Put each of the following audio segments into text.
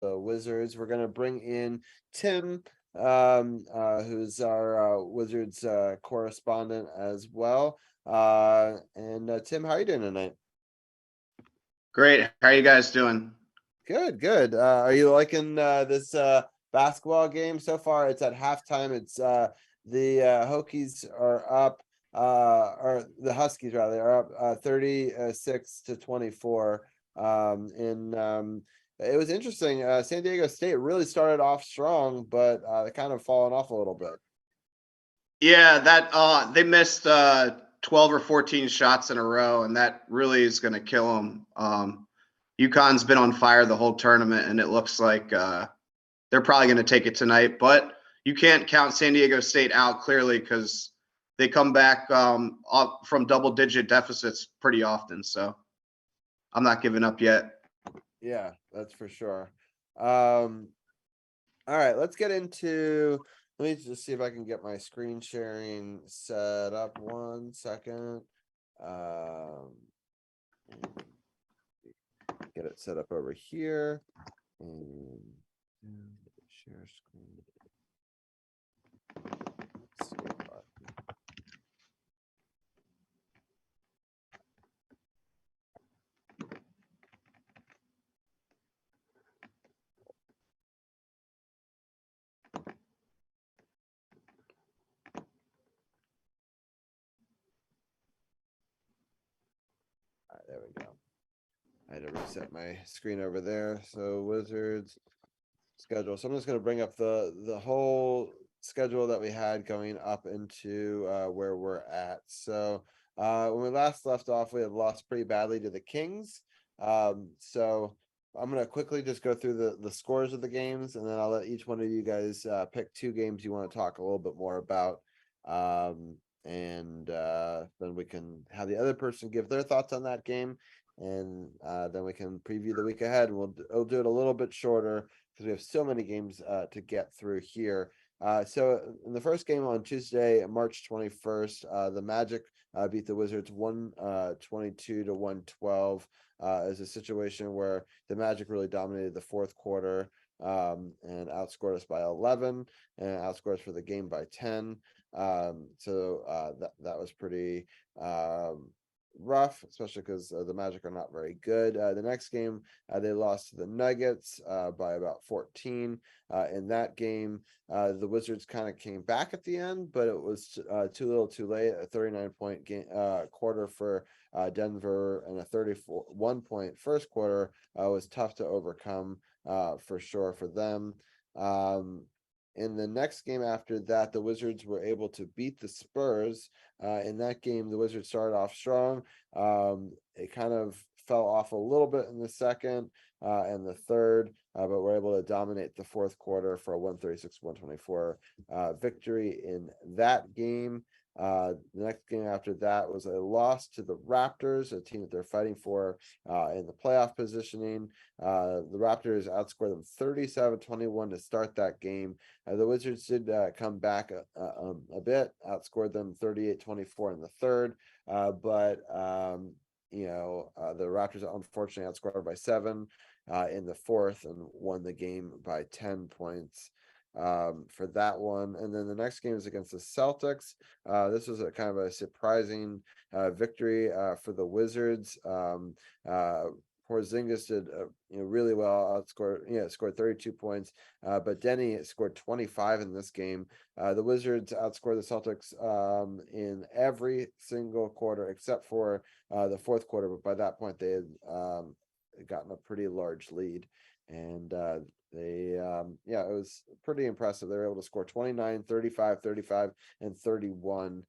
the Wizards. We're gonna bring in Tim, who's our Wizards correspondent as well. And Tim, how are you doing tonight? Great. How are you guys doing? Good, good. Are you liking this basketball game so far? It's at halftime. It's the Hokies are up, or the Huskies rather are up 36 to 24. And it was interesting. San Diego State really started off strong, but they kind of fallen off a little bit. Yeah, that they missed 12 or 14 shots in a row, and that really is going to kill them. UConn's been on fire the whole tournament, and it looks like they're probably going to take it tonight. But you can't count San Diego State out clearly because they come back from double-digit deficits pretty often. So I'm not giving up yet. Yeah, that's for sure. Um, All right, let's get into. Let me just see if I can get my screen sharing set up. 1 second. Um, get it set up over here. And share screen. Skip button. All right, there we go. I had to reset my screen over there. So Wizards schedule. So I'm just going to bring up the whole schedule that we had going up into where we're at. So when we last left off, we had lost pretty badly to the Kings. So I'm going to quickly just go through the scores of the games, and then I'll let each one of you guys pick two games you want to talk a little bit more about. And then we can have the other person give their thoughts on that game, and then we can preview the week ahead. We'll do it a little bit shorter because we have so many games to get through here. So in the first game on Tuesday, March 21st, the Magic beat the Wizards 122 to 112. Is a situation where the Magic really dominated the fourth quarter and outscored us by 11 and outscored us for the game by 10. So that was pretty rough, especially because the Magic are not very good. The next game, they lost to the Nuggets by about 14. In that game, the Wizards kind of came back at the end, but it was too little too late. A 39-point game, quarter for Denver and a 31-point first quarter was tough to overcome for sure for them. In the next game after that, the Wizards were able to beat the Spurs. In that game, the Wizards started off strong. It kind of fell off a little bit in the second and the third, but were able to dominate the fourth quarter for a 136-124 victory in that game. The next game after that was a loss to the Raptors, a team that they're fighting for in the playoff positioning. The Raptors outscored them 37-21 to start that game. The Wizards did come back a bit, outscored them 38-24 in the third, but the Raptors unfortunately outscored by 7 in the fourth and won the game by 10 points for that one. And then the next game is against the Celtics. This was a kind of a surprising victory for the Wizards. Porzingis did really well. Scored 32 points. But Denny scored 25 in this game. The Wizards outscored the Celtics in every single quarter except for the fourth quarter. But by that point, they had gotten a pretty large lead, and it was pretty impressive. They were able to score 29, 35, 35, and 31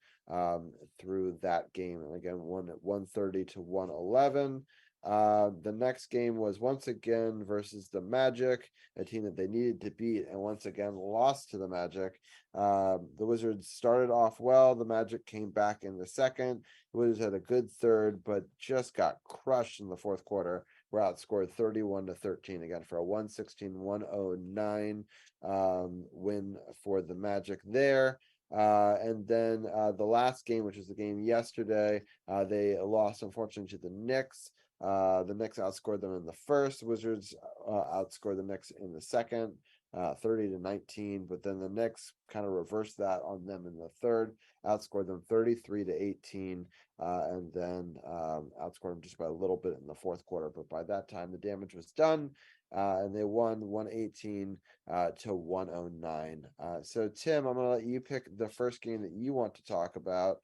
through that game, and again won at 130 to 111. The next game was once again versus the Magic, a team that they needed to beat, and once again lost to the Magic. The Wizards started off well. The Magic came back in the second. The Wizards had a good third, but just got crushed in the fourth quarter. Were outscored 31-13 again for a 116-109 win for the Magic there. And then the last game, which was the game yesterday, they lost unfortunately to the Knicks The Knicks outscored them in the first. Wizards outscored the Knicks in the second, 30-19. But then the Knicks kind of reversed that on them in the third, outscored them 33-18, and then outscored them just by a little bit in the fourth quarter. But by that time, the damage was done, and they won 118 to 109. So Tim, I'm gonna let you pick the first game that you want to talk about.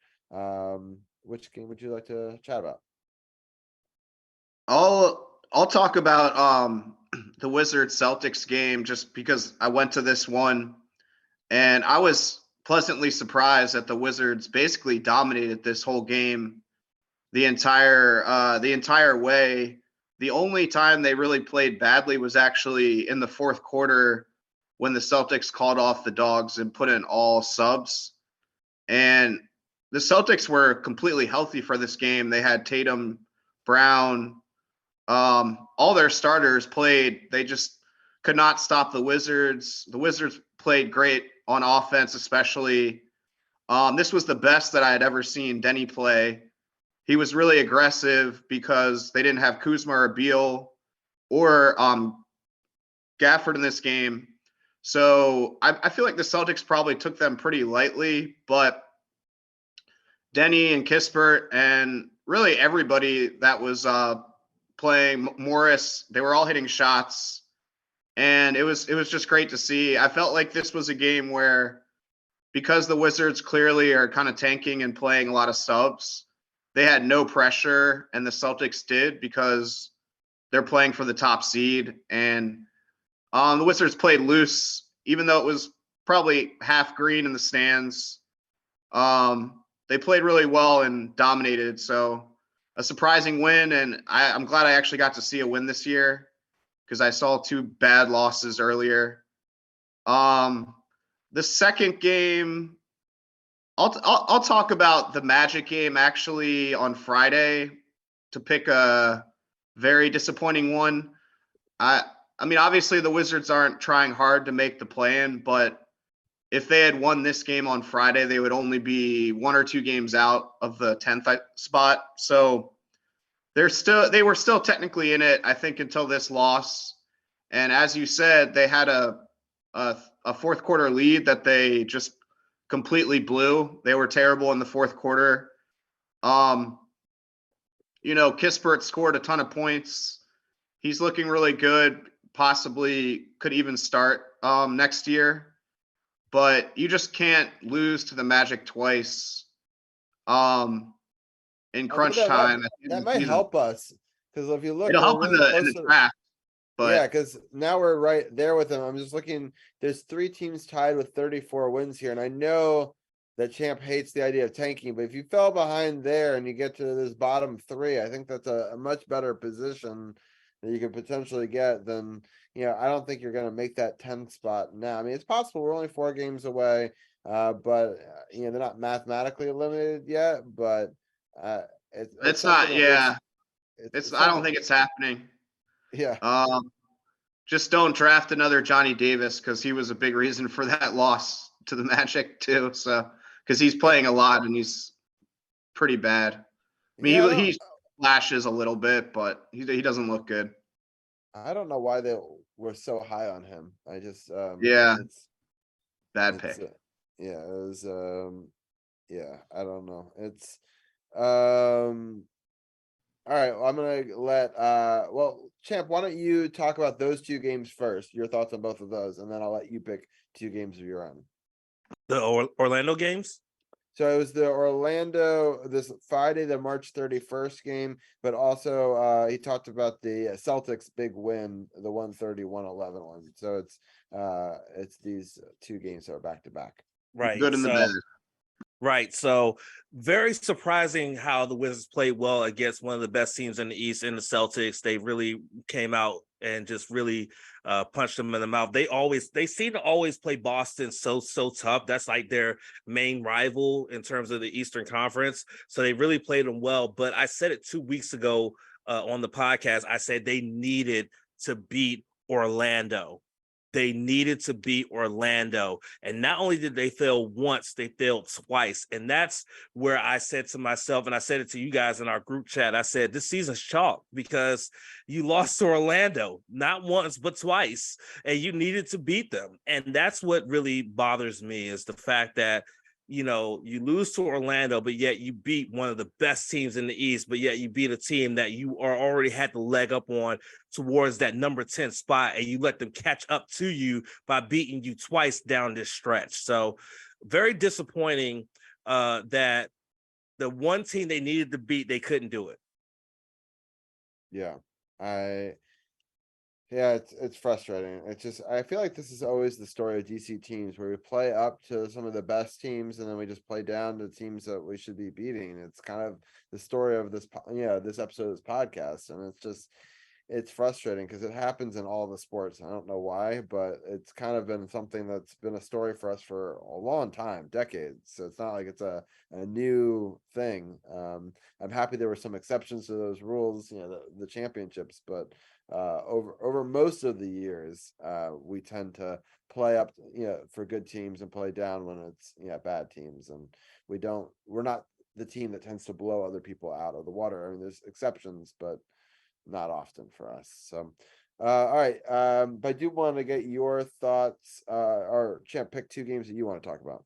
Which game would you like to chat about? I'll talk about the Wizards Celtics game just because I went to this one and I was pleasantly surprised that the Wizards basically dominated this whole game the entire way. The only time they really played badly was actually in the fourth quarter when the Celtics called off the dogs and put in all subs. And the Celtics were completely healthy for this game. They had Tatum, Brown, all their starters played. They just could not stop the Wizards. The Wizards played great on offense, especially. This was the best that I had ever seen Denny play. He was really aggressive because they didn't have Kuzma or Beal or Gafford in this game. So I feel like the Celtics probably took them pretty lightly, but Denny and Kispert and really everybody that was playing Morris, they were all hitting shots, and it was just great to see. I felt like this was a game where, because the Wizards clearly are kind of tanking and playing a lot of subs, they had no pressure, and the Celtics did because they're playing for the top seed. And the Wizards played loose, even though it was probably half green in the stands. They played really well and dominated. So a surprising win, and I'm glad I actually got to see a win this year because I saw two bad losses earlier. The second game, I'll talk about the Magic game actually on Friday to pick a very disappointing one. I mean, obviously the Wizards aren't trying hard to make the play-in, but if they had won this game on Friday, they would only be 1 or 2 games out of the 10th spot. So they were still technically in it, I think, until this loss. And as you said, they had a fourth quarter lead that they just completely blew. They were terrible in the fourth quarter. Kispert scored a ton of points. He's looking really good. Possibly could even start next year. But you just can't lose to the Magic twice in crunch time. That might help us, because if you look, It'll we're help really in close the to. draft. Yeah, But because now we're right there with them. I'm just looking. There's 3 teams tied with 34 wins here, and I know that Champ hates the idea of tanking, but if you fell behind there and you get to this bottom 3, I think that's a much better position that you could potentially get than, I don't think you're going to make that 10th spot now. I mean, it's possible. We're only 4 games away, but they're not mathematically eliminated yet. But it's something not. that Yeah, it's I don't something. think it's happening. Yeah. Just don't draft another Johnny Davis because he was a big reason for that loss to the Magic too. So because he's playing a lot and he's pretty bad. I mean, Yeah, he flashes a little bit, but he doesn't look good. I don't know why they were so high on him. I just Yeah, it's bad it's pick. yeah, it was yeah, I don't know. It's all right, well, I'm gonna let well, Champ, why don't you talk about those 2 games first, your thoughts on both of those, and then I'll let you pick 2 games of your own. The Orlando games? So it was the Orlando this Friday, the March 31st game, but also he talked about the Celtics big win, the 130-111 one. So it's these 2 games that are back to back. Right. Good in the bad. Right. So very surprising how the Wizards played well against one of the best teams in the East in the Celtics. They really came out and just really punched them in the mouth. They seem to always play Boston so tough. That's like their main rival in terms of the Eastern Conference. So they really played them well. But I said it 2 weeks ago on the podcast. I said they needed to beat Orlando They needed to beat Orlando. And not only did they fail once, they failed twice. And that's where I said to myself, and I said it to you guys in our group chat, I said, this season's chalk because you lost to Orlando, not once, but twice. And you needed to beat them. And that's what really bothers me is the fact that, you know, you lose to Orlando, but yet you beat one of the best teams in the East, but yet you beat a team that you are already had the leg up on towards that number 10 spot, and you let them catch up to you by beating you twice down this stretch. So very disappointing that the one team they needed to beat, they couldn't do it. Yeah, yeah, it's frustrating. It's just I feel like this is always the story of DC teams where we play up to some of the best teams and then we just play down to teams that we should be beating. It's kind of the story of this this episode of this podcast, and it's frustrating because it happens in all the sports. I don't know why, but it's kind of been something that's been a story for us for a long time, decades. So it's not like it's a new thing. I'm happy there were some exceptions to those rules, the championships, but over most of the years, we tend to play up, for good teams and play down when it's bad teams, and we're not the team that tends to blow other people out of the water. I mean, there's exceptions, but not often for us. So all right, but I do want to get your thoughts, or Champ, pick two games that you want to talk about.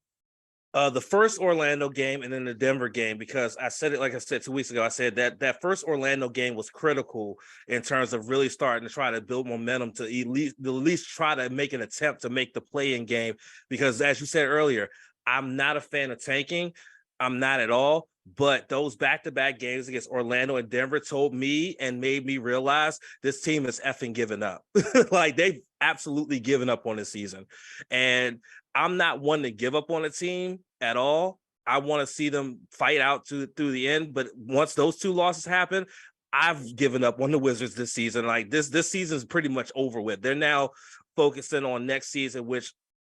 The first Orlando game and then the Denver game, because I said it, like I said 2 weeks ago, I said that first Orlando game was critical in terms of really starting to try to build momentum to at least try to make an attempt to make the play-in game. Because as you said earlier, I'm not a fan of tanking. I'm not at all. But those back-to-back games against Orlando and Denver told me and made me realize this team is effing giving up. Like, they've absolutely given up on this season. And I'm not one to give up on a team at all. I want to see them fight out through the end. But once those two losses happen, I've given up on the Wizards this season. Like, this season is pretty much over with. They're now focusing on next season, which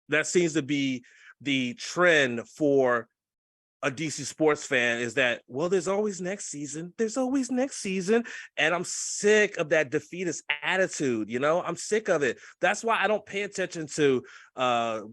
that seems to be the trend for a DC sports fan, is that, well, there's always next season. There's always next season. And I'm sick of that defeatist attitude. I'm sick of it. That's why I don't pay attention to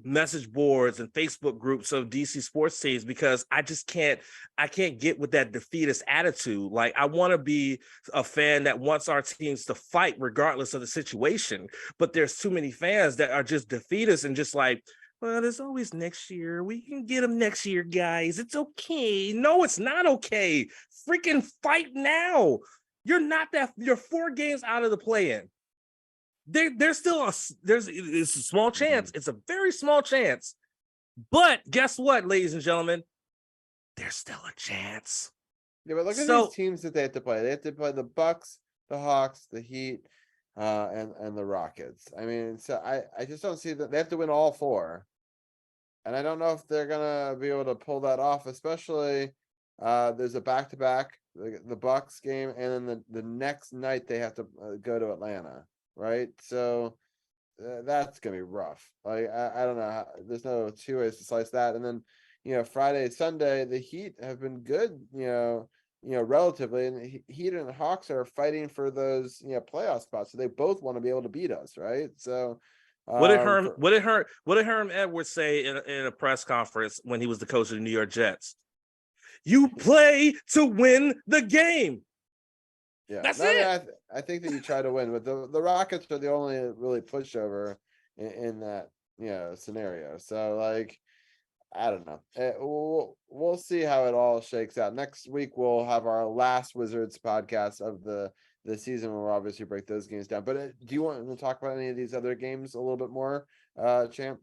message boards and Facebook groups of DC sports teams, because I can't get with that defeatist attitude. Like, I want to be a fan that wants our teams to fight regardless of the situation. But there's too many fans that are just defeatist and just like, well, there's always next year. We can get them next year, guys. It's okay. No, it's not okay. Freaking fight now. You're 4 games out of the play-in. There's it's a small chance. It's a very small chance. But guess what, ladies and gentlemen? There's still a chance. Yeah, but look at these teams that they have to play. They have to play the Bucks, the Hawks, the Heat, and the Rockets. I mean, so I just don't see that they have to win all 4. And I don't know if they're gonna be able to pull that off, especially there's a back-to-back, the Bucks game, and then the next night they have to go to Atlanta, right? So that's gonna be rough. Like, I don't know. There's no 2 ways to slice that. And then Friday, Sunday, the Heat have been good, relatively, and Heat and Hawks are fighting for those playoff spots. So they both want to be able to beat us, right? So what did Herm Edwards say in a press conference when he was the coach of the New York Jets? You play to win the game. Yeah, that's it. I think that you try to win, but the Rockets are the only really pushover in that scenario. So, like, I don't know. We'll see how it all shakes out. Next week we'll have our last Wizards podcast of the season. We'll obviously break those games down. But do you want to talk about any of these other games a little bit more, Champ?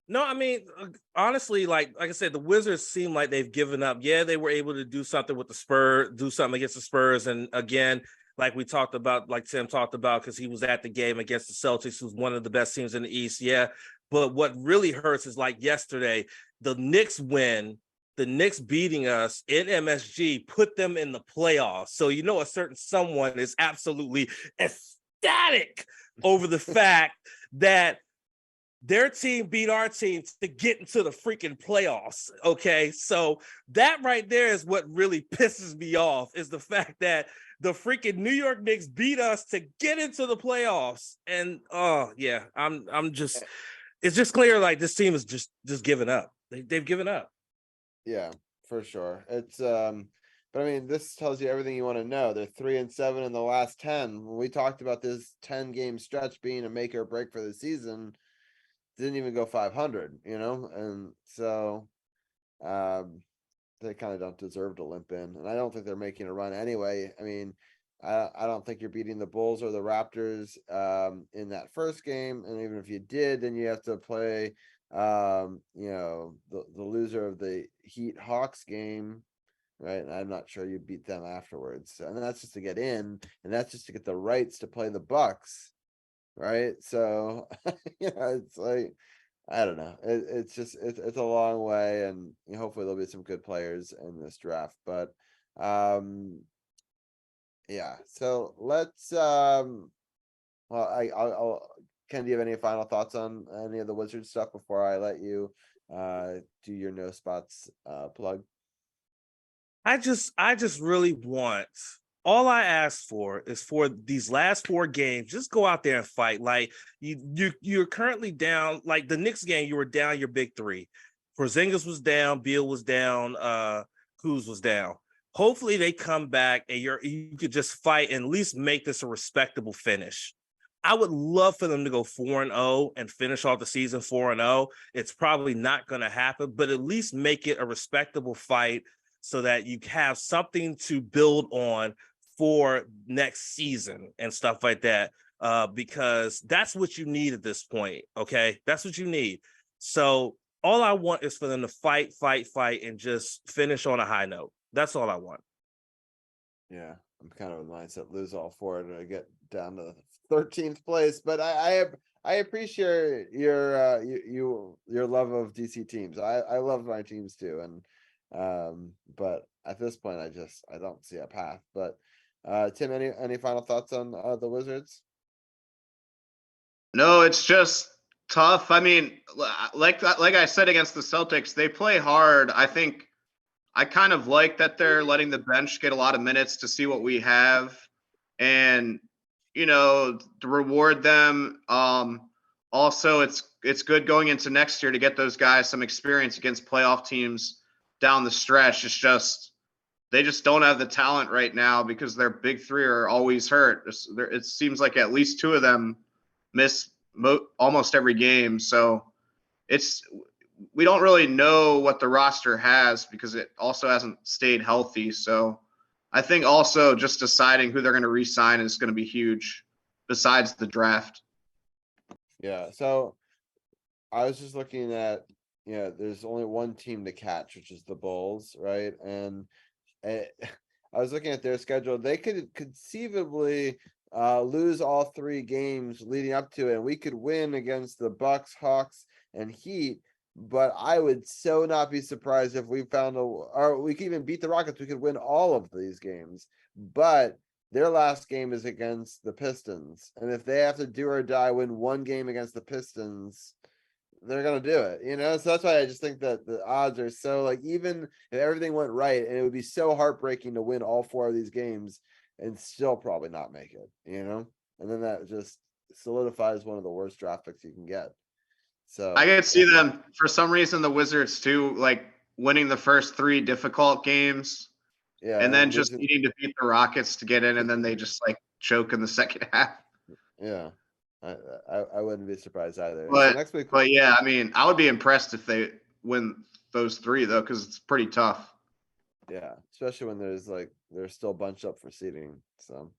No, I mean, honestly, like I said, the Wizards seem like they've given up. Yeah, they were able to do something with the Spurs, do something against the Spurs. And again, like we talked about, like Tim talked about, because he was at the game against the Celtics, who's one of the best teams in the East. Yeah. But what really hurts is, like yesterday, the Knicks win, the Knicks beating us in MSG, put them in the playoffs. So, a certain someone is absolutely ecstatic over the fact that their team beat our team to get into the freaking playoffs. Okay. So that right there is what really pisses me off, is the fact that the freaking New York Knicks beat us to get into the playoffs. And oh yeah, I'm just, it's just clear like this team is just giving up. They've given up. Yeah, for sure. It's but I mean, this tells you everything you want to know. They're 3-7 in the last 10. When we talked about this 10-game stretch being a make or break for the season, didn't even go 500, and so they kind of don't deserve to limp in, and I don't think they're making a run anyway. I mean, I don't think you're beating the Bulls or the Raptors in that first game, and even if you did, then you have to play the loser of the Heat Hawks game, right? And I'm not sure you beat them afterwards, and that's just to get in, and that's just to get the rights to play the Bucks, right? So it's like, I don't know. It's just it's a long way, and hopefully there'll be some good players in this draft. But yeah. So let's well, I'll Ken, do you have any final thoughts on any of the Wizard stuff before I let you do your no spots plug? I just really want, all I ask for is for these last 4 games, just go out there and fight. Like you're currently down, like the Knicks game, you were down your big 3. Porzingis was down, Beal was down, Kuz was down. Hopefully they come back and you could just fight and at least make this a respectable finish. I would love for them to go 4-0 and finish off the season 4-0. It's probably not going to happen, but at least make it a respectable fight so that you have something to build on for next season and stuff like that. Because that's what you need at this point. Okay. That's what you need. So all I want is for them to fight, and just finish on a high note. That's all I want. Yeah, I'm kind of in mindset lose all 4 to get down to 13th place, but I appreciate your love of DC teams. I love my teams too, and but at this point I don't see a path. But Tim, any final thoughts on the Wizards? No, it's just tough. I mean, like I said against the Celtics, they play hard. I think I kind of like that they're letting the bench get a lot of minutes to see what we have, and to reward them. Also, it's good going into next year to get those guys some experience against playoff teams down the stretch. It's just they just don't have the talent right now because their big 3 are always hurt. It seems like at least 2 of them miss almost every game. So we don't really know what the roster has because it also hasn't stayed healthy. So I think also just deciding who they're going to re-sign is going to be huge besides the draft. Yeah. So I was just looking at, there's only one team to catch, which is the Bulls, right? And I was looking at their schedule. They could conceivably lose all 3 games leading up to it, and we could win against the Bucks, Hawks, and Heat. But I would so not be surprised if we found or we could even beat the Rockets. We could win all of these games, but their last game is against the Pistons, and if they have to do or die win 1 game against the Pistons, they're gonna do it. So that's why I just think that the odds are so, like, even if everything went right, and it would be so heartbreaking to win all 4 of these games and still probably not make it, and then that just solidifies one of the worst draft picks you can get. So I could see them for some reason, the Wizards too, like winning the first 3 difficult games, and then just needing to beat the Rockets to get in, and then they just like choke in the second half. Yeah, I wouldn't be surprised either. But, so next week, but yeah, I mean, I would be impressed if they win those 3 though, because it's pretty tough. Yeah, especially when they're still bunched up for seeding. So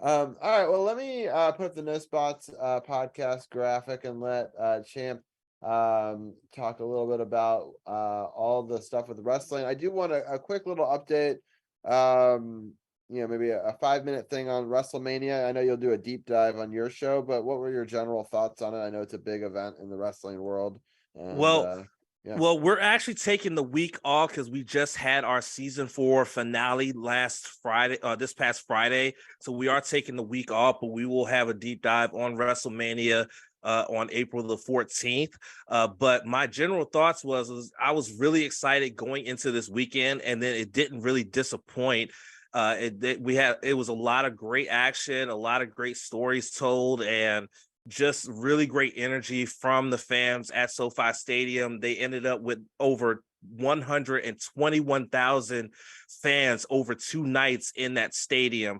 all right, well, let me put up the No Spots podcast graphic and let Champ talk a little bit about all the stuff with wrestling. I do want a quick little update, maybe a 5-minute thing on WrestleMania. I know you'll do a deep dive on your show, but what were your general thoughts on it? I know it's a big event in the wrestling world. And, yeah. Well, we're actually taking the week off because we just had our season 4 finale this past Friday. So we are taking the week off, but we will have a deep dive on WrestleMania on April the 14th. But my general thoughts was I was really excited going into this weekend, and then it didn't really disappoint. It was a lot of great action, a lot of great stories told, and just really great energy from the fans at SoFi Stadium. They ended up with over 121,000 fans over 2 nights in that stadium,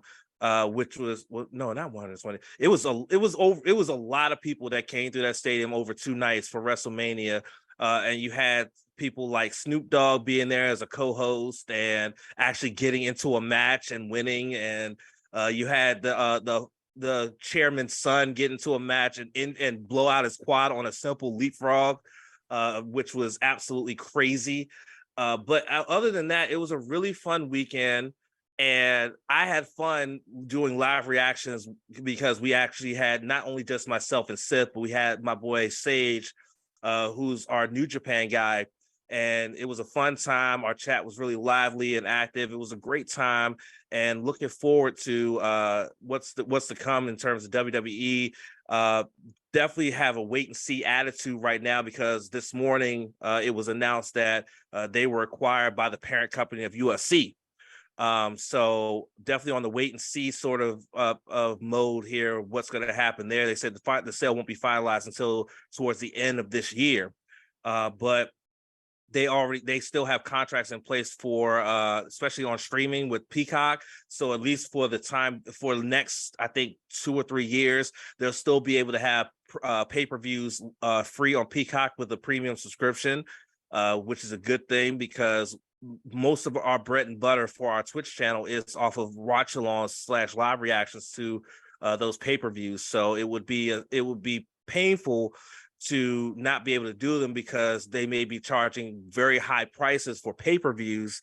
which was, well, no, not 120. It was a lot of people that came through that stadium over 2 nights for WrestleMania. And you had people like Snoop Dogg being there as a co-host and actually getting into a match and winning, and you had the chairman's son get into a match and blow out his quad on a simple leapfrog, which was absolutely crazy. But other than that, it was a really fun weekend, and I had fun doing live reactions because we actually had not only just myself and Sith, but we had my boy Sage, who's our New Japan guy. And it was a fun time. Our chat was really lively and active. It was a great time, and looking forward to what's to come in terms of WWE. Definitely have a wait and see attitude right now, because this morning it was announced that they were acquired by the parent company of UFC. So definitely on the wait and see sort of mode here. What's going to happen there? They said the sale won't be finalized until towards the end of this year, but they still have contracts in place for especially on streaming with Peacock. So at least for the next, I think, 2 or 3 years, they'll still be able to have pay-per-views free on Peacock with a premium subscription, which is a good thing, because most of our bread and butter for our Twitch channel is off of watch-alongs / live reactions to those pay-per-views. So it would be painful to not be able to do them, because they may be charging very high prices for pay-per-views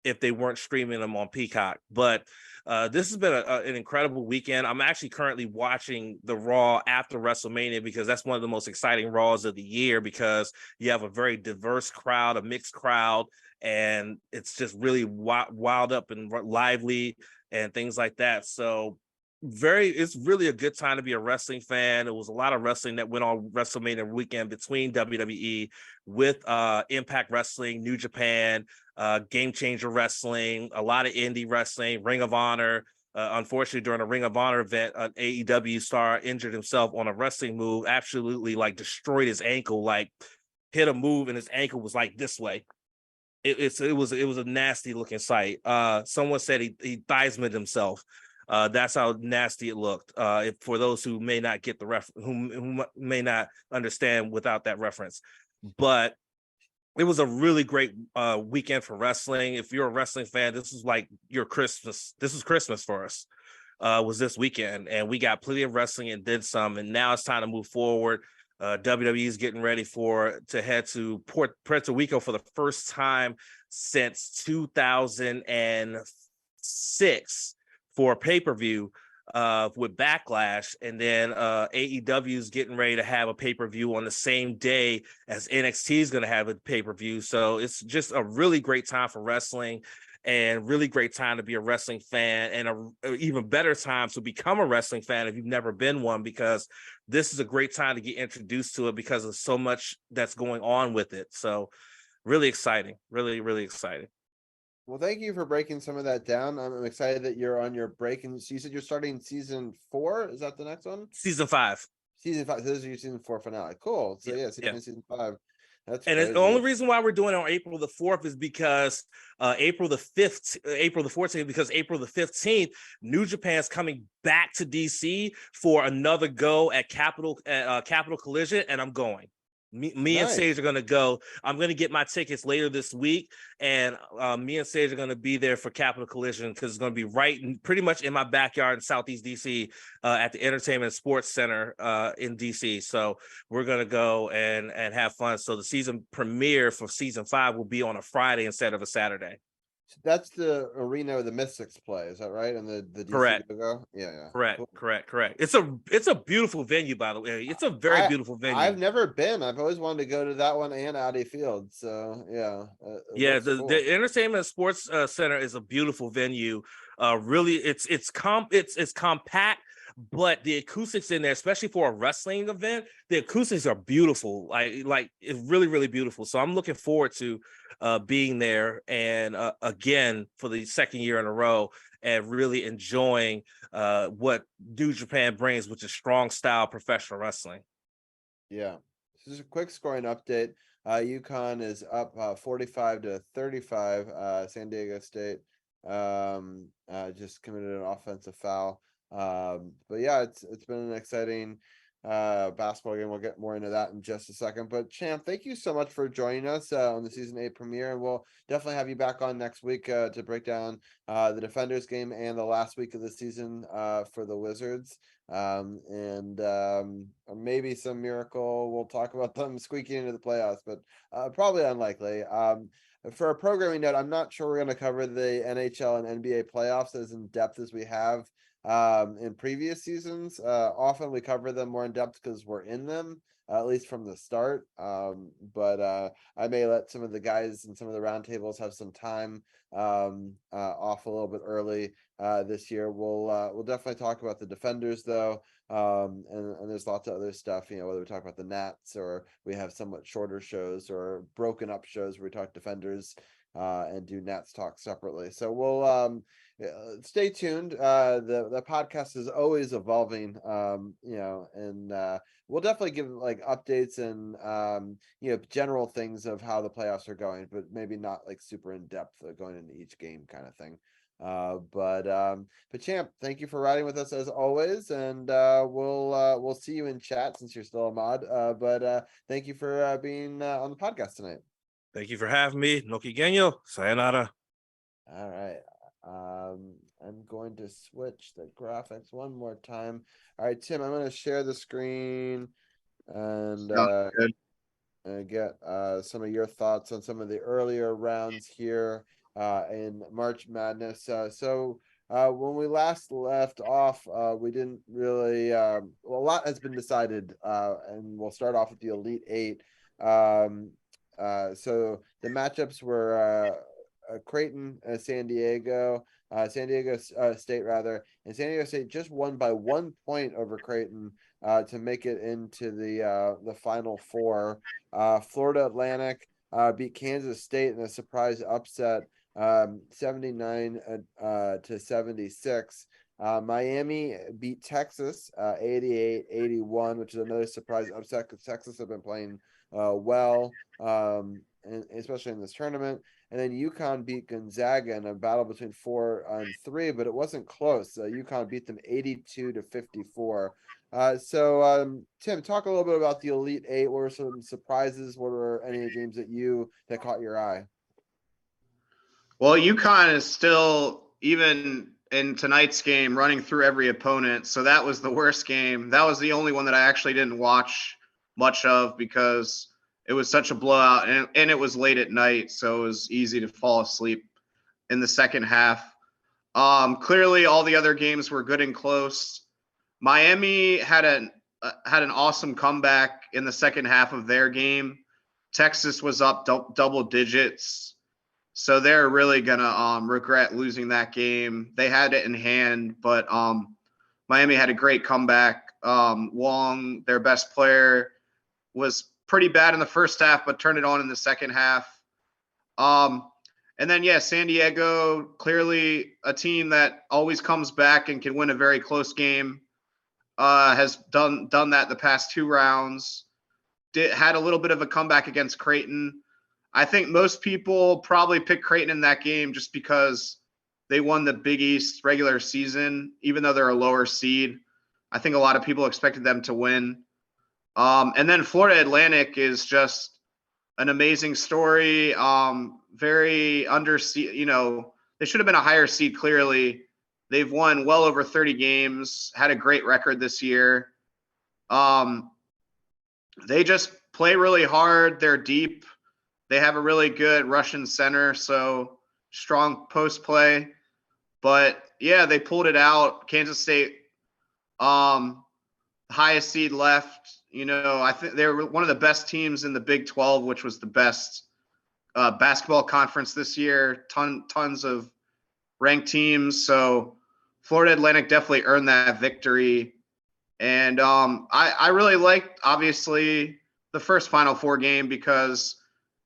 if they weren't streaming them on Peacock. But this has been an incredible weekend. I'm actually currently watching the Raw after WrestleMania, because that's one of the most exciting Raws of the year, because you have a very diverse crowd, a mixed crowd, and it's just really wild up and lively and things like that. So it's really a good time to be a wrestling fan. It was a lot of wrestling that went on WrestleMania weekend between WWE with Impact Wrestling, New Japan, Game Changer Wrestling, a lot of indie wrestling, Ring of Honor. Unfortunately, during a Ring of Honor event, an AEW star injured himself on a wrestling move, absolutely like destroyed his ankle, like hit a move and his ankle was like this way. It was a nasty looking sight. Someone said he Theismann himself. That's how nasty it looked. For those who may not get the who may not understand without that reference, but it was a really great weekend for wrestling. If you're a wrestling fan, this is like your Christmas. This is Christmas for us. Was this weekend, and we got plenty of wrestling and did some, and now it's time to move forward. WWE is getting ready to head to Puerto Rico for the first time since 2006 for a pay-per-view with Backlash, and then AEW is getting ready to have a pay-per-view on the same day as NXT is going to have a pay-per-view. So it's just a really great time for wrestling, and really great time to be a wrestling fan, and a even better time to become a wrestling fan if you've never been one, because this is a great time to get introduced to it because of so much that's going on with it. So really exciting, really, really exciting. Well, thank you for breaking some of that down. I'm excited that you're on your break, and so you said you're starting season 4. Is that the next one? Season 5. Season 5. So this is your season 4 finale. Cool. So yeah, season 5. That's and crazy. The only reason why we're doing it on April the 4th is because April the 14th, because April the 15th, New Japan's coming back to DC for another go at Capital Collision, and I'm going. Me Nice. And Sage are going to go. I'm going to get my tickets later this week, and me and Sage are going to be there for Capital Collision, because it's going to be pretty much in my backyard in Southeast DC at the Entertainment and Sports Center in DC. So we're going to go and have fun. So the season premiere for season 5 will be on a Friday instead of a Saturday. That's the arena where the Mystics play, is that right? And the DC Correct. logo? Yeah. Correct. Cool. Correct. It's a beautiful venue, by the way. It's a very beautiful venue. I've never been. I've always wanted to go to that one and Audi Field. So yeah. The Entertainment Sports Center is a beautiful venue. Really, it's compact, but the acoustics in there, especially for a wrestling event, the acoustics are beautiful. Like it's really, really beautiful. So I'm looking forward to being there and again for the second year in a row and really enjoying what New Japan brings, which is strong style professional wrestling. Yeah. Just a quick scoring update. UConn is up 45-35. San Diego State just committed an offensive foul. But yeah, it's been an exciting basketball game. We'll get more into that in just a second. But Champ, thank you so much for joining us on the season 8 premiere, and we'll definitely have you back on next week to break down the Defenders game and the last week of the season for the Wizards. Maybe some miracle we'll talk about them squeaking into the playoffs, but probably unlikely. For a programming note, I'm not sure we're going to cover the NHL and NBA playoffs as in depth as we have in previous seasons. Often we cover them more in depth because we're in them, at least from the start. But I may let some of the guys and some of the roundtables have some time off a little bit early this year. We'll definitely talk about the Defenders though. And there's lots of other stuff, whether we talk about the Nats or we have somewhat shorter shows or broken up shows where we talk Defenders and do Nats talk separately. So we'll stay tuned. The podcast is always evolving, and we'll definitely give like updates and general things of how the playoffs are going, but maybe not like super in depth going into each game kind of thing. But Champ, thank you for riding with us as always, and we'll see you in chat since you're still a mod. But thank you for being on the podcast tonight. Thank you for having me. Noki Genyo. Sayonara. All right. I'm going to switch the graphics one more time. All right, Tim, I'm going to share the screen and get some of your thoughts on some of the earlier rounds here in March Madness. When we last left off, we didn't really, a lot has been decided, and we'll start off with the Elite Eight. So the matchups were Creighton, San Diego State rather, and San Diego State just won by 1 point over Creighton to make it into the Final Four. Florida Atlantic beat Kansas State in a surprise upset, 79-76. Miami beat Texas 88-81, which is another surprise upset because Texas have been playing well, and especially in this tournament. And then UConn beat Gonzaga in a battle between 4 and 3, but it wasn't close. UConn beat them 82-54. Tim, talk a little bit about the Elite Eight. What were some surprises? What were any of the games that caught your eye? Well, UConn is still, even in tonight's game, running through every opponent. So that was the worst game. That was the only one that I actually didn't watch much of because it was such a blowout, and it was late at night, so it was easy to fall asleep in the second half. Clearly, all the other games were good and close. Miami had an awesome comeback in the second half of their game. Texas was up double digits, so they're really gonna regret losing that game. They had it in hand, but Miami had a great comeback. Wong, their best player, was pretty bad in the first half, but turned it on in the second half. And then, San Diego, clearly a team that always comes back and can win a very close game, has done that the past 2 rounds. Had a little bit of a comeback against Creighton. I think most people probably picked Creighton in that game just because they won the Big East regular season, even though they're a lower seed. I think a lot of people expected them to win. And then Florida Atlantic is just an amazing story. Very underseed, they should have been a higher seed clearly. They've won well over 30 games, had a great record this year. They just play really hard. They're deep. They have a really good Russian center, so strong post play. But they pulled it out. Kansas State, highest seed left. I think they were one of the best teams in the Big 12, which was the best basketball conference this year. Tons of ranked teams. So Florida Atlantic definitely earned that victory. And I really liked, obviously, the first Final Four game because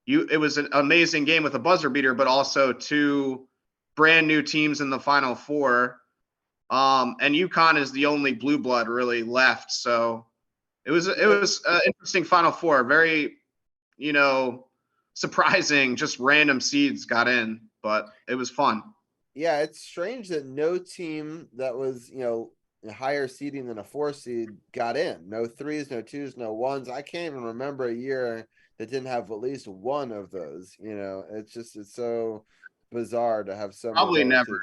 it was an amazing game with a buzzer beater, but also two brand new teams in the Final Four. And UConn is the only blue blood really left. So it was an interesting Final Four. Very, surprising. Just random seeds got in, but it was fun. Yeah, it's strange that no team that was, higher seeding than a 4 seed got in. No 3s, no 2s, no 1s. I can't even remember a year that didn't have at least one of those. It's so bizarre to have so Probably many never.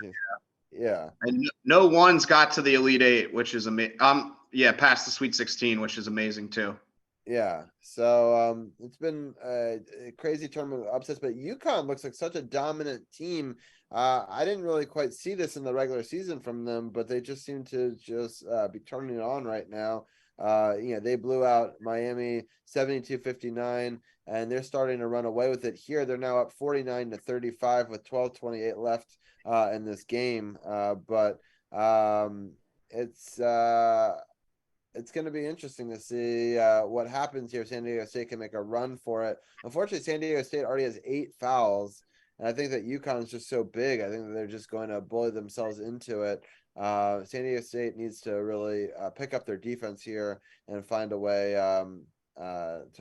Yeah. And no ones got to the Elite Eight, which is amazing. Past the Sweet 16, which is amazing too. Yeah. So it's been a crazy tournament of upsets, but UConn looks like such a dominant team. I didn't really quite see this in the regular season from them, but they just seem to be turning it on right now. They blew out Miami 72-59, and they're starting to run away with it here. They're now up 49-35 with 12:28 left in this game. But it's going to be interesting to see what happens here. San Diego State can make a run for it. Unfortunately, San Diego State already has 8 fouls. And I think that UConn is just so big. I think that they're just going to bully themselves into it. San Diego State needs to really pick up their defense here and find a way to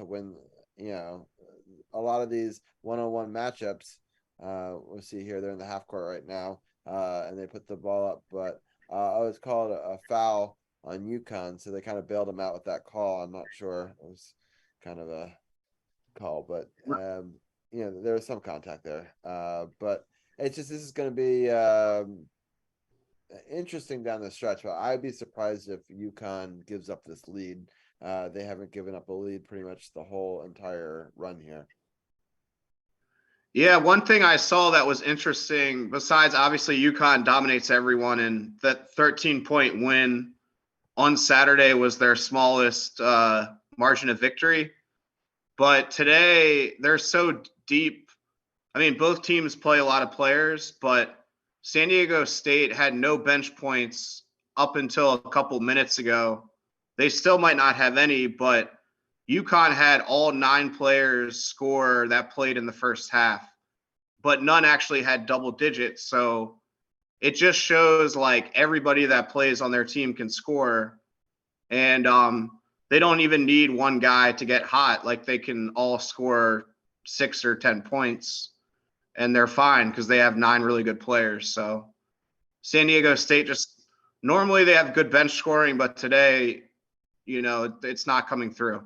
win, a lot of these one-on-one matchups. We'll see here. They're in the half court right now, and they put the ball up. But I was called a foul on UConn, so they kind of bailed him out with that call. I'm not sure. It was kind of a call, but there was some contact there. But it's just, this is going to be interesting down the stretch. But I'd be surprised if UConn gives up this lead. They haven't given up a lead pretty much the whole entire run here. Yeah, one thing I saw that was interesting, besides obviously UConn dominates everyone, and that 13-point win on Saturday was their smallest margin of victory. But today, they're so deep. I mean, both teams play a lot of players, but San Diego State had no bench points up until a couple minutes ago. They still might not have any, but UConn had all 9 players score that played in the first half, but none actually had double digits. So it just shows like everybody that plays on their team can score. And they don't even need one guy to get hot. Like they can all score 6 or 10 points and they're fine because they have 9 really good players. So San Diego State just normally they have good bench scoring, but today, it's not coming through.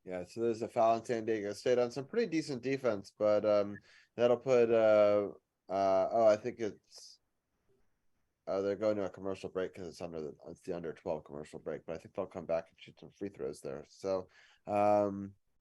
Yeah, so there's a foul on San Diego State on some pretty decent defense, but that'll put I think they're going to a commercial break because it's the under 12 commercial break, but I think they'll come back and shoot some free throws there. So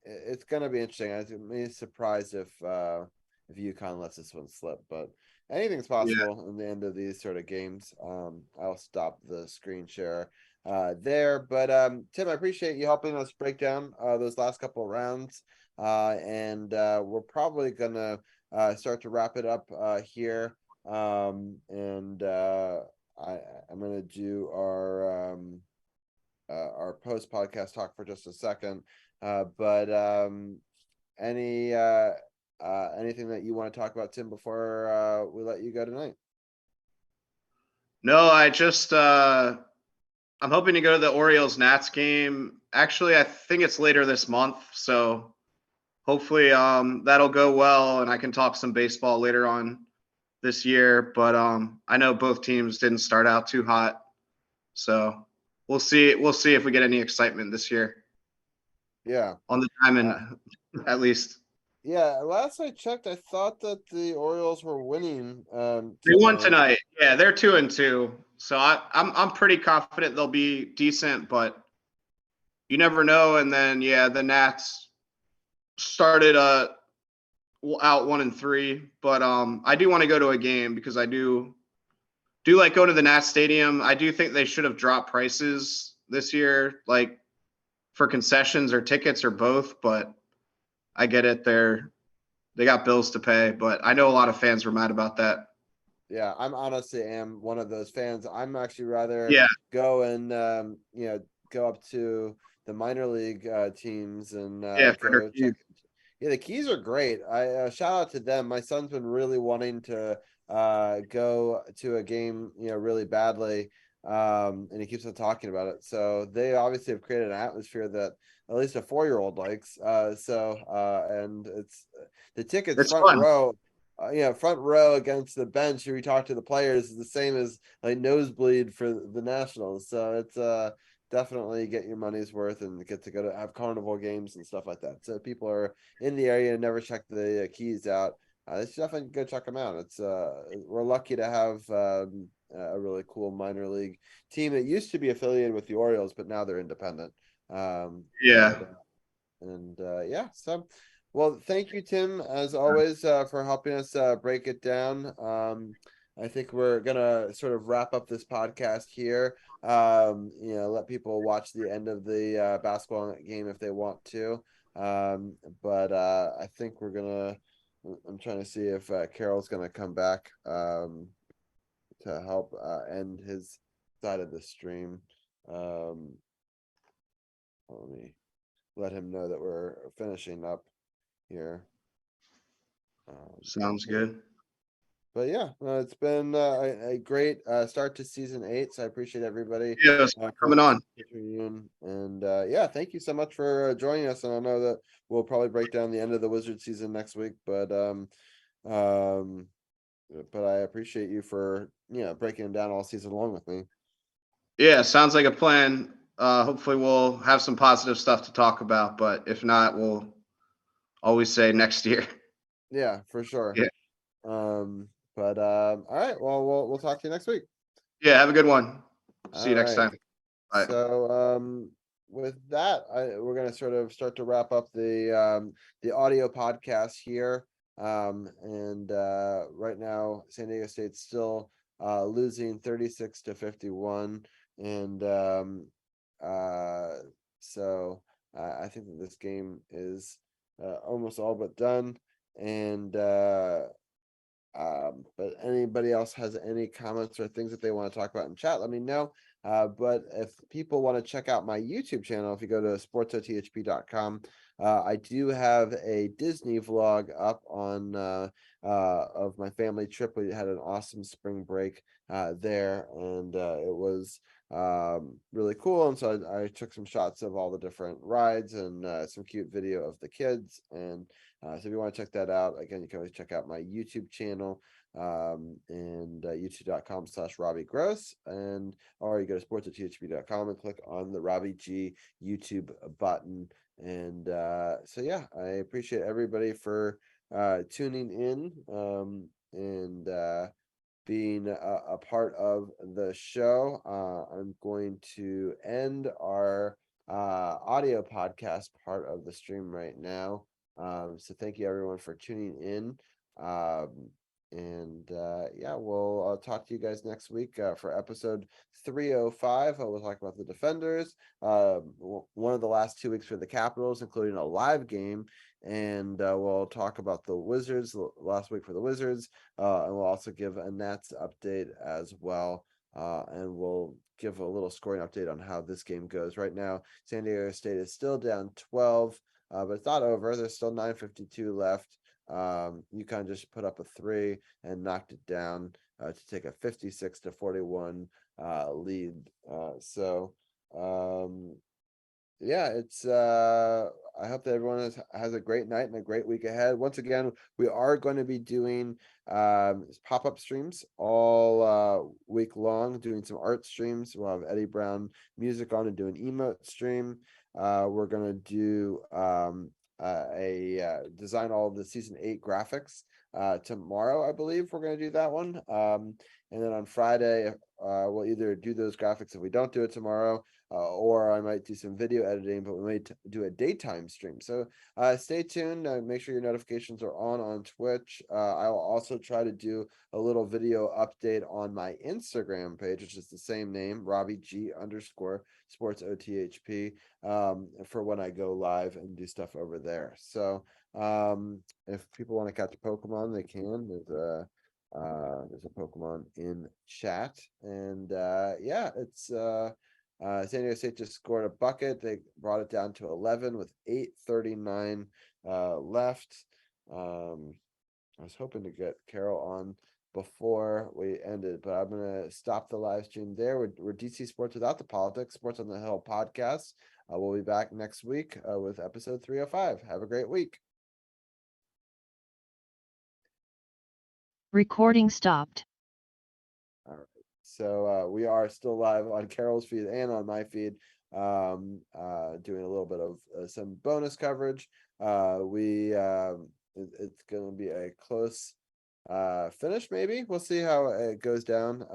it's going to be interesting. I'd be surprised if UConn lets this one slip, but anything's possible in the end of these sort of games. I'll stop the screen share there, but Tim, I appreciate you helping us break down those last couple of rounds, and we're probably gonna start to wrap it up here, and I'm gonna do our post podcast talk for just a second, but anything that you want to talk about, Tim, before we let you go tonight? No, I just I'm hoping to go to the Orioles-Nats game. Actually, I think it's later this month, so hopefully that'll go well and I can talk some baseball later on this year. But I know both teams didn't start out too hot, so we'll see. We'll see if we get any excitement this year. Yeah, on the diamond, at least. Yeah, last I checked, I thought that the Orioles were winning. They won tonight. Yeah, they're 2-2. So I'm pretty confident they'll be decent, but you never know. And then the Nats started out 1-3, but I do want to go to a game because I do like going to the Nats Stadium. I do think they should have dropped prices this year, like for concessions or tickets or both, but I get it. They got bills to pay, but I know a lot of fans were mad about that. Yeah, I'm honestly am one of those fans. I'm actually rather Yeah, go and go up to the minor league teams and yeah, Fender go check. Keys. Yeah, the Keys are great. I shout out to them. My son's been really wanting to go to a game, really badly. And he keeps on talking about it. So they obviously have created an atmosphere that at least a 4-year-old likes. And it's the tickets It's front fun. row. Front row against the bench where we talk to the players is the same as like nosebleed for the Nationals. So it's definitely get your money's worth and get to go to have carnival games and stuff like that. So people are in the area and never check the Keys out. They should definitely go check them out. It's we're lucky to have a really cool minor league team that used to be affiliated with the Orioles, but now they're independent. Um, Yeah. yeah, so well, thank you, Tim, as always, for helping us break it down. I think we're gonna sort of wrap up this podcast here. Let people watch the end of the basketball game if they want to. But I think we're gonna. I'm trying to see if Carol's gonna come back to help end his side of the stream. Um, Let me let him know that we're finishing up here. Sounds good. But yeah, it's been a great start to season 8. So I appreciate everybody Yeah, it's coming on. tuning in. And yeah, thank you so much for joining us. And I know that we'll probably break down the end of the Wizard season next week, um, but I appreciate you for breaking it down all season long with me. Yeah, sounds like a plan. Hopefully we'll have some positive stuff to talk about, but if not, we'll always say next year. Yeah, for sure. Yeah. All right. Well, we'll talk to you next week. Yeah, have a good one. See All you next right. time. Bye. So with that, we're gonna sort of start to wrap up the audio podcast here. And right now San Diego State's still losing 36-51. And uh so I think that this game is almost all but done. And but anybody else has any comments or things that they want to talk about in chat, let me know. But if people want to check out my YouTube channel, if you go to sportsothp.com, I do have a Disney vlog up on of my family trip. We had an awesome spring break there, and it was really cool. And so I took some shots of all the different rides and some cute video of the kids. And so if you want to check that out, again, you can always check out my YouTube channel and youtube.com/Robbie Gross, and or you go to sports@thp.com and click on the Robbie G YouTube button. And so yeah, I appreciate everybody for tuning in and being a part of the show. I'm going to end our audio podcast part of the stream right now. So thank you everyone for tuning in. Yeah, we'll talk to you guys next week for episode 305. We'll talk about the Defenders. One of the last 2 weeks for the Capitals, including a live game. And we'll talk about the Wizards last week for the Wizards. And we'll also give a Nats update as well. And we'll give a little scoring update on how this game goes. Right now, San Diego State is still down 12, but it's not over. There's still 9:52 left. UConn just put up a 3 and knocked it down to take a 56-41 lead. Yeah, it's I hope that everyone has a great night and a great week ahead. Once again, we are going to be doing pop-up streams all week long, doing some art streams. We'll have Eddie Brown music on and do an emote stream. We're gonna do design all of the season 8 graphics tomorrow. I believe we're gonna do that one. And then on Friday, we'll either do those graphics if we don't do it tomorrow, or I might do some video editing, but we might do a daytime stream. So stay tuned. Make sure your notifications are on Twitch. I will also try to do a little video update on my Instagram page, which is the same name, Robbie G_sports OTHP, for when I go live and do stuff over there. So if people want to catch Pokemon, they can. There's There's a Pokemon in chat, and yeah, it's San Diego State just scored a bucket. They brought it down to 11 with 8:39 left. I was hoping to get Carol on before we ended, but I'm gonna stop the live stream there. We're DC Sports Without the Politics, Sports on the Hill podcast. We'll be back next week with episode 305. Have a great week. Recording stopped. All right. So we are still live on Carol's feed and on my feed, doing a little bit of some bonus coverage. It's going to be a close finish, maybe. We'll see how it goes down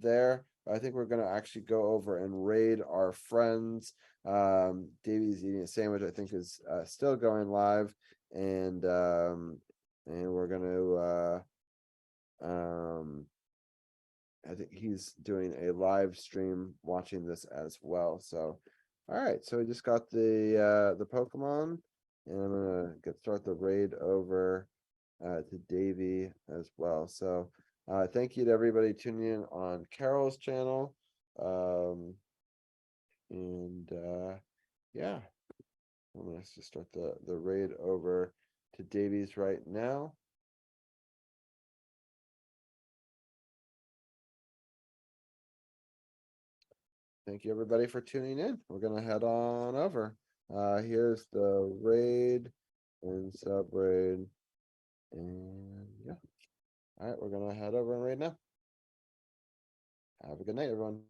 there. I think we're going to actually go over and raid our friends. Davey's eating a sandwich, I think, is still going live, and we're going to I think he's doing a live stream watching this as well. So, all right. So we just got the Pokemon, and I'm gonna start the raid over to Davey as well. So, thank you to everybody tuning in on Carol's channel. Yeah, I'm gonna just start the raid over to Davey's right now. Thank you everybody for tuning in. We're gonna head on over. Here's the raid and sub raid. And yeah. All right, we're gonna head over and raid now. Have a good night, everyone.